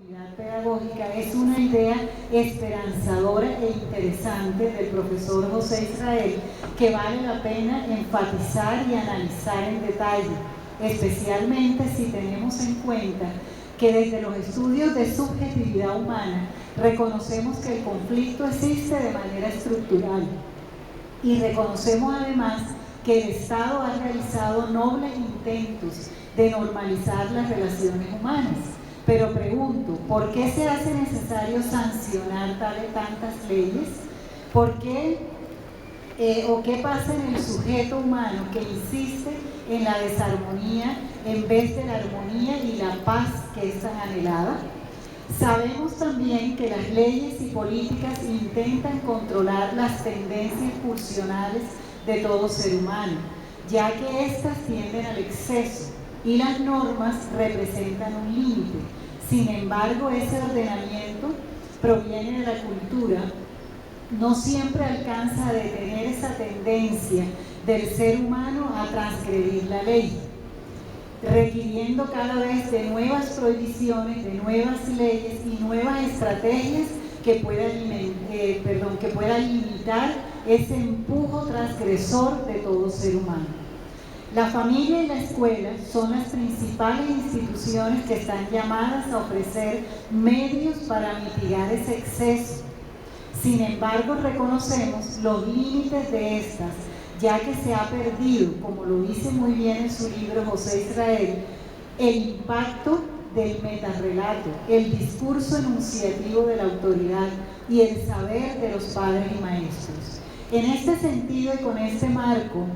comunidad pedagógica es una idea esperanzadora e interesante del profesor José Israel que vale la pena enfatizar y analizar en detalle, especialmente si tenemos en cuenta que desde los estudios de subjetividad humana reconocemos que el conflicto existe de manera estructural y reconocemos además que el Estado ha realizado nobles intentos de normalizar las relaciones humanas. Pero pregunto, ¿por qué se hace necesario sancionar tantas leyes? ¿Por qué o qué pasa en el sujeto humano que insiste en la desarmonía en vez de la armonía y la paz que es tan anhelada? Sabemos también que las leyes y políticas intentan controlar las tendencias pulsionales de todo ser humano, ya que éstas tienden al exceso y las normas representan un límite. Sin embargo, ese ordenamiento proviene de la cultura, no siempre alcanza a detener esa tendencia del ser humano a transgredir la ley, requiriendo cada vez de nuevas prohibiciones, de nuevas leyes y nuevas estrategias que puedan limitar ese empujo transgresor de todo ser humano. La familia y la escuela son las principales instituciones que están llamadas a ofrecer medios para mitigar ese exceso. Sin embargo, reconocemos los límites de estas, ya que se ha perdido, como lo dice muy bien en su libro José Israel, el impacto del metarrelato, el discurso enunciativo de la autoridad y el saber de los padres y maestros. En este sentido y con este marco,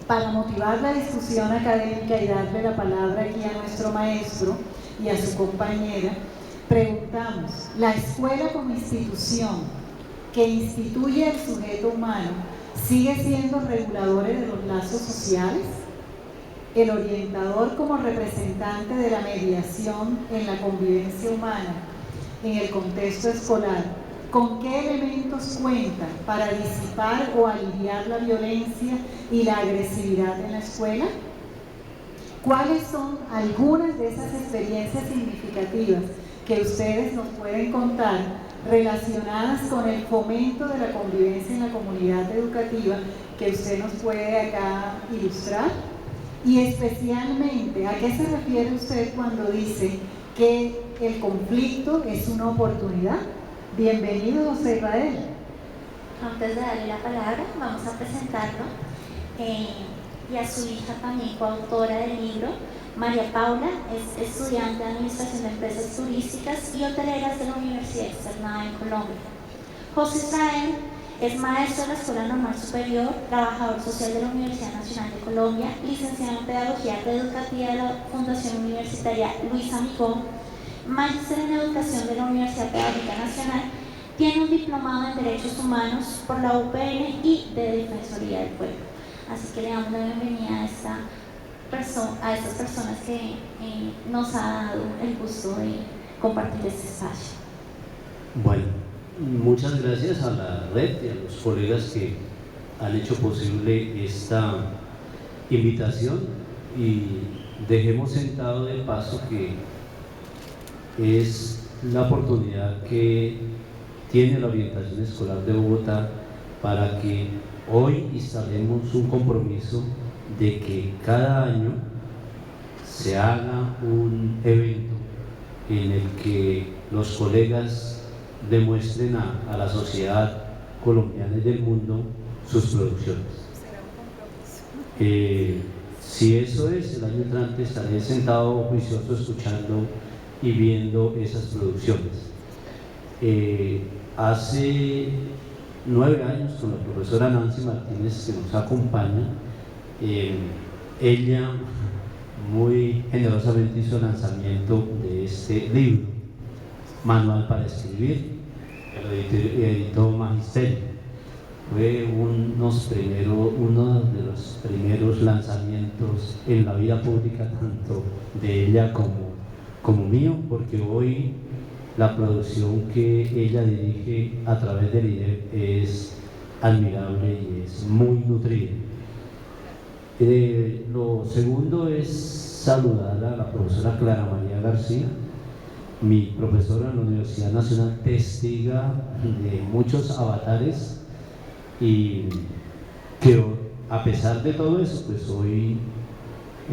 para motivar la discusión académica y darle la palabra aquí a nuestro maestro y a su compañera, preguntamos, ¿la escuela como institución que instituye al sujeto humano sigue siendo reguladora de los lazos sociales? El orientador como representante de la mediación en la convivencia humana en el contexto escolar, ¿con qué elementos cuenta para disipar o aliviar la violencia y la agresividad en la escuela? ¿Cuáles son algunas de esas experiencias significativas que ustedes nos pueden contar relacionadas con el fomento de la convivencia en la comunidad educativa que usted nos puede acá ilustrar? Y especialmente, ¿a qué se refiere usted cuando dice que el conflicto es una oportunidad? Bienvenido, José Israel. Antes de darle la palabra, vamos a presentarlo y a su hija también, coautora del libro. María Paula es estudiante de Administración de Empresas Turísticas y Hoteleras de la Universidad Externada en Colombia. José Israel es maestro de la Escuela Normal Superior, trabajador social de la Universidad Nacional de Colombia, licenciado en Pedagogía Reeducativa de la Fundación Universitaria Luis Amigó, magíster en Educación de la Universidad Pedagógica Nacional, tiene un diplomado en Derechos Humanos por la UPN y de Defensoría del Pueblo. Así que le damos la bienvenida a estas personas que nos ha dado el gusto de compartir este espacio. Bueno, muchas gracias a la red y a los colegas que han hecho posible esta invitación, y dejemos sentado de paso que es la oportunidad que tiene la orientación escolar de Bogotá para que hoy instalemos un compromiso de que cada año se haga un evento en el que los colegas demuestren a la sociedad colombiana y del mundo sus producciones. Si eso es, el año entrante estaré sentado juicioso escuchando y viendo esas producciones. Hace 9 años, con la profesora Nancy Martínez, que nos acompaña, ella muy generosamente hizo el lanzamiento de este libro, Manual para Escribir, que lo editó Magisterio. Fue uno de los primeros lanzamientos en la vida pública, tanto de ella como mío, porque hoy la producción que ella dirige a través del IDEP es admirable y es muy nutrida. Lo segundo es saludar a la profesora Clara María García, mi profesora en la Universidad Nacional testiga de muchos avatares y que a pesar de todo eso, pues hoy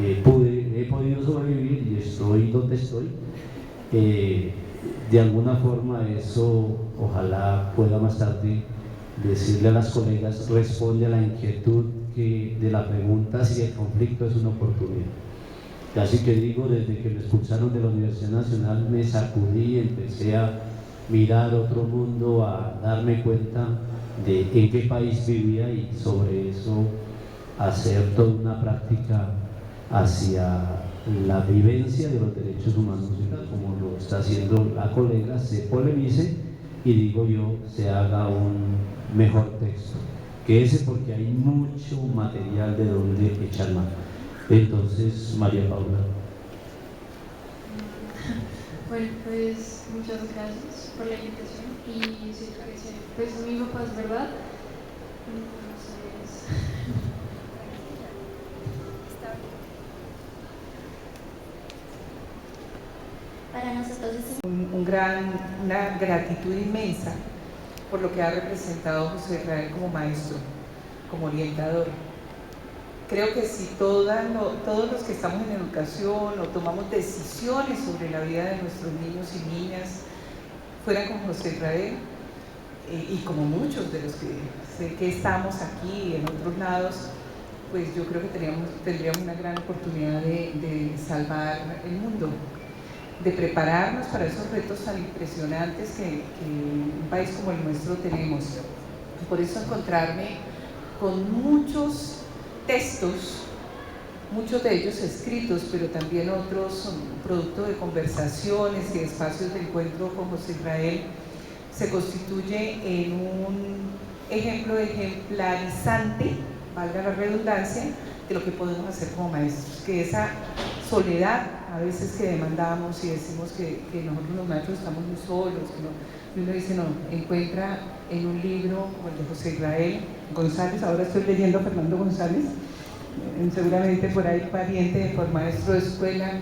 he podido sobrevivir y estoy donde estoy. De alguna forma eso ojalá pueda más tarde decirle a las colegas, responde a la inquietud de la pregunta si el conflicto es una oportunidad. Así que digo, desde que me expulsaron de la Universidad Nacional me sacudí, empecé a mirar otro mundo, a darme cuenta de en qué país vivía y sobre eso hacer toda una práctica hacia la vivencia de los derechos humanos, como lo está haciendo la colega, se polemice y digo yo, se haga un mejor texto que ese, porque hay mucho material de donde echar mano. Entonces, María Paula. Bueno, pues muchas gracias por la invitación y sí, pues mi papá es verdad. Entonces, para nosotros es una gratitud inmensa por lo que ha representado José Israel como maestro, como orientador. Creo que si todos los que estamos en educación o tomamos decisiones sobre la vida de nuestros niños y niñas fueran como José Israel, y como muchos de los que sé que estamos aquí y en otros lados, pues yo creo que tendríamos una gran oportunidad de salvar el mundo, de prepararnos para esos retos tan impresionantes que en un país como el nuestro tenemos. Por eso encontrarme con muchos textos, muchos de ellos escritos, pero también otros son producto de conversaciones y espacios de encuentro con José Israel, se constituye en un ejemplo ejemplarizante, valga la redundancia, de lo que podemos hacer como maestros, que esa soledad a veces que demandamos y decimos que nosotros los maestros estamos muy solos, y uno dice, no, encuentra en un libro como el de José Israel González, ahora estoy leyendo a Fernando González, seguramente por ahí pariente por maestro de escuela,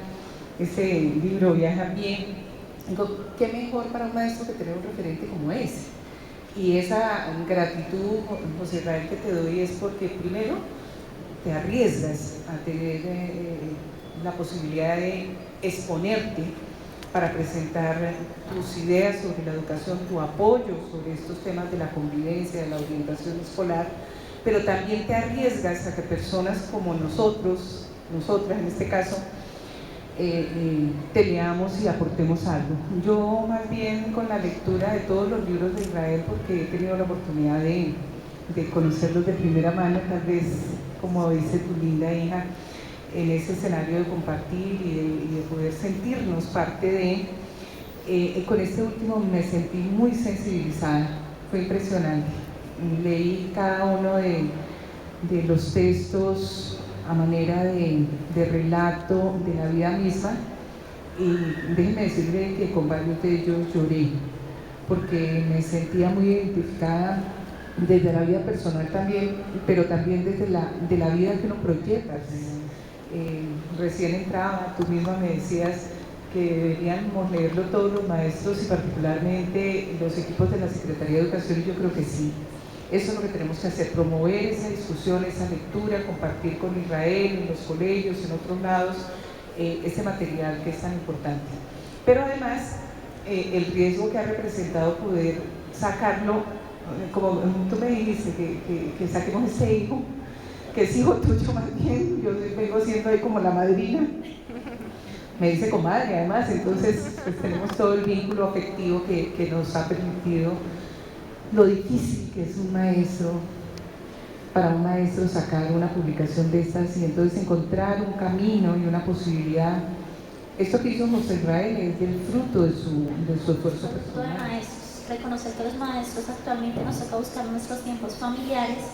ese libro Viaja Bien. Digo, qué mejor para un maestro que tener un referente como ese. Y esa gratitud, José Israel, que te doy es porque primero te arriesgas a tener la posibilidad de exponerte para presentar tus ideas sobre la educación, tu apoyo sobre estos temas de la convivencia, de la orientación escolar, pero también te arriesgas a que personas como nosotros, nosotras en este caso, te leamos y aportemos algo. Yo más bien con la lectura de todos los libros de Israel, porque he tenido la oportunidad de conocerlos de primera mano, tal vez como dice tu linda hija, en ese escenario de compartir y de poder sentirnos parte de, con este último me sentí muy sensibilizada, fue impresionante. Leí cada uno de los textos a manera de relato de la vida misma y déjenme decirle que con varios de ellos lloré porque me sentía muy identificada desde la vida personal también, pero también desde de la vida que uno proyecta. Recién entraba, tú misma me decías que deberíamos leerlo todos los maestros y particularmente los equipos de la Secretaría de Educación, y yo creo que sí. Eso es lo que tenemos que hacer, promover esa discusión, esa lectura, compartir con Israel, en los colegios, en otros lados, ese material que es tan importante. Pero además, el riesgo que ha representado poder sacarlo, como tú me dijiste, que saquemos ese hijo, que es hijo tuyo más bien, yo vengo siendo ahí como la madrina, me dice comadre además, entonces pues, tenemos todo el vínculo afectivo que nos ha permitido lo difícil que es un maestro, para un maestro sacar una publicación de estas y entonces encontrar un camino y una posibilidad. Esto que hizo José Israel es el fruto de su esfuerzo personal. Maestros, reconocer que los maestros actualmente nos toca buscar nuestros tiempos familiares,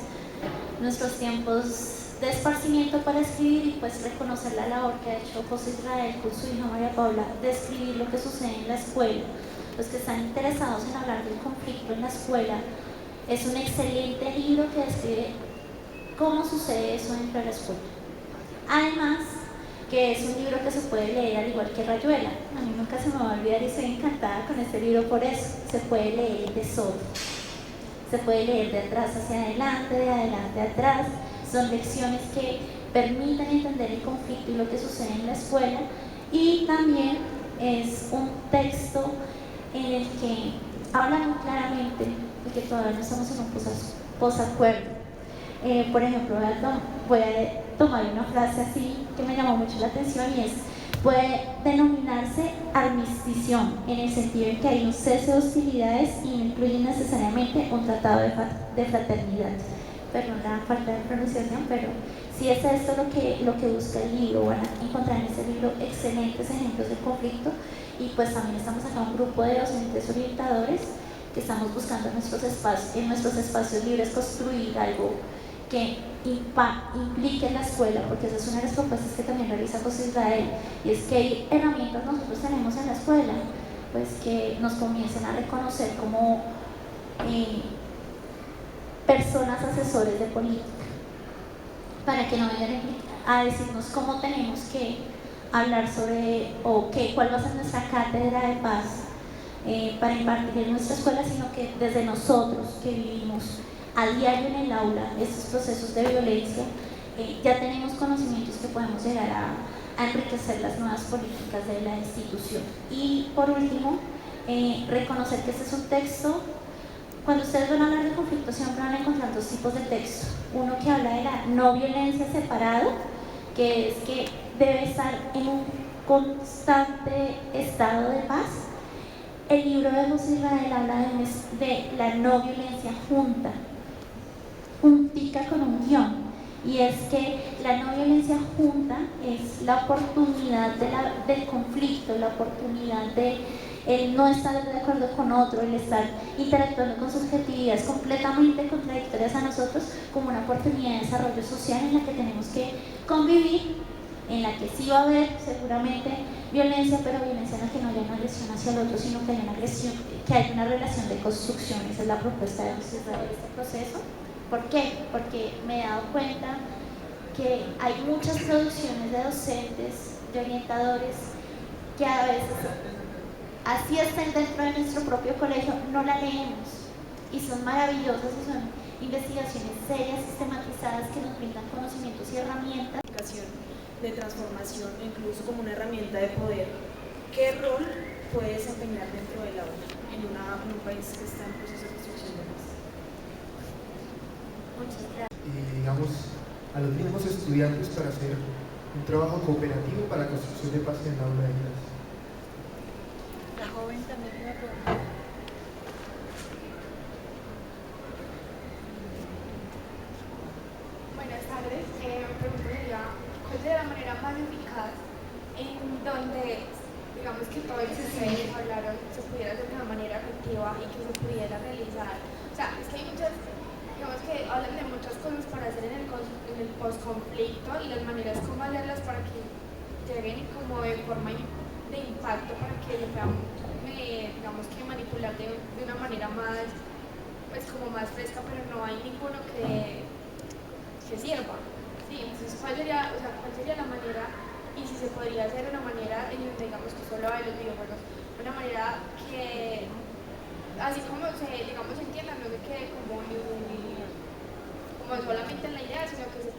nuestros tiempos de esparcimiento para escribir y pues reconocer la labor que ha hecho José Israel con su hija María Paula de escribir lo que sucede en la escuela. Los que están interesados en hablar del conflicto en la escuela, es un excelente libro que describe cómo sucede eso dentro de la escuela. Además, que es un libro que se puede leer al igual que Rayuela. A mí nunca se me va a olvidar y estoy encantada con este libro por eso. Se puede leer de solo, se puede leer de atrás hacia adelante, de adelante a atrás. Son lecciones que permiten entender el conflicto y lo que sucede en la escuela, y también es un texto en el que habla muy claramente de que todavía no estamos en un posacuerdo. Por ejemplo, voy a tomar una frase así que me llamó mucho la atención, y es: puede denominarse armistición, en el sentido en que hay un cese de hostilidades y no incluye necesariamente un tratado de fraternidad. Perdón la falta de pronunciación, pero sí es esto lo que busca el libro. Van a encontrar en este libro excelentes ejemplos de conflicto, y pues también estamos acá un grupo de docentes orientadores que estamos buscando en nuestros espacios libres construir algo que implique en la escuela, porque esa es una de las propuestas que también realiza José Israel, y es que hay herramientas nosotros tenemos en la escuela, pues que nos comiencen a reconocer como personas asesores de política, para que no vengan a decirnos cómo tenemos que hablar sobre cuál va a ser nuestra cátedra de paz para impartir en nuestra escuela, sino que desde nosotros que vivimos a diario en el aula estos procesos de violencia, ya tenemos conocimientos que podemos llegar a enriquecer las nuevas políticas de la institución. Y por último, reconocer que este es un texto. Cuando ustedes van a hablar de conflicto, siempre van a encontrar dos tipos de texto. Uno que habla de la no violencia separado, que es que debe estar en un constante estado de paz. El libro de José Israel habla de la no violencia juntica con un guión, y es que la no violencia junta es la oportunidad del conflicto, la oportunidad de el no estar de acuerdo con otro, el estar interactuando con subjetividades completamente contradictorias a nosotros, como una oportunidad de desarrollo social en la que tenemos que convivir, en la que sí va a haber seguramente violencia, pero violencia en la que no haya una agresión hacia el otro, sino que haya una agresión, que haya una relación de construcción. Esa es la propuesta de José Israel de este proceso. ¿Por qué? Porque me he dado cuenta que hay muchas producciones de docentes, de orientadores, que a veces, así estén dentro de nuestro propio colegio, no la leemos, y son maravillosas, y son investigaciones serias, sistematizadas, que nos brindan conocimientos y herramientas de transformación, incluso como una herramienta de poder. ¿Qué rol puede desempeñar dentro del aula en un país que está en proceso de construcción de paz? Muchas gracias. Digamos, a los mismos estudiantes para hacer un trabajo cooperativo para la construcción de paz en el aula de clase. La joven también me pregunta. Buenas tardes, me preguntaría cuál es la manera más eficaz en donde, digamos, que todo el que ustedes hablaron se pudiera hacer de una manera efectiva y que se pudiera realizar. O sea, es que hay muchas, digamos que hablan de muchas cosas para hacer en el post-conflicto, y las maneras como hacerlas para que lleguen como de forma de impacto, para que lo puedan, digamos, que manipular de una manera más, pues como más fresca, pero no hay ninguno que sirva. Sí, entonces ¿cuál sería la manera, y si se podría hacer de una manera en donde, digamos, que solo hay los videojuegos, de una manera que, así como se entienda, no se quede como solamente en la idea, sino que se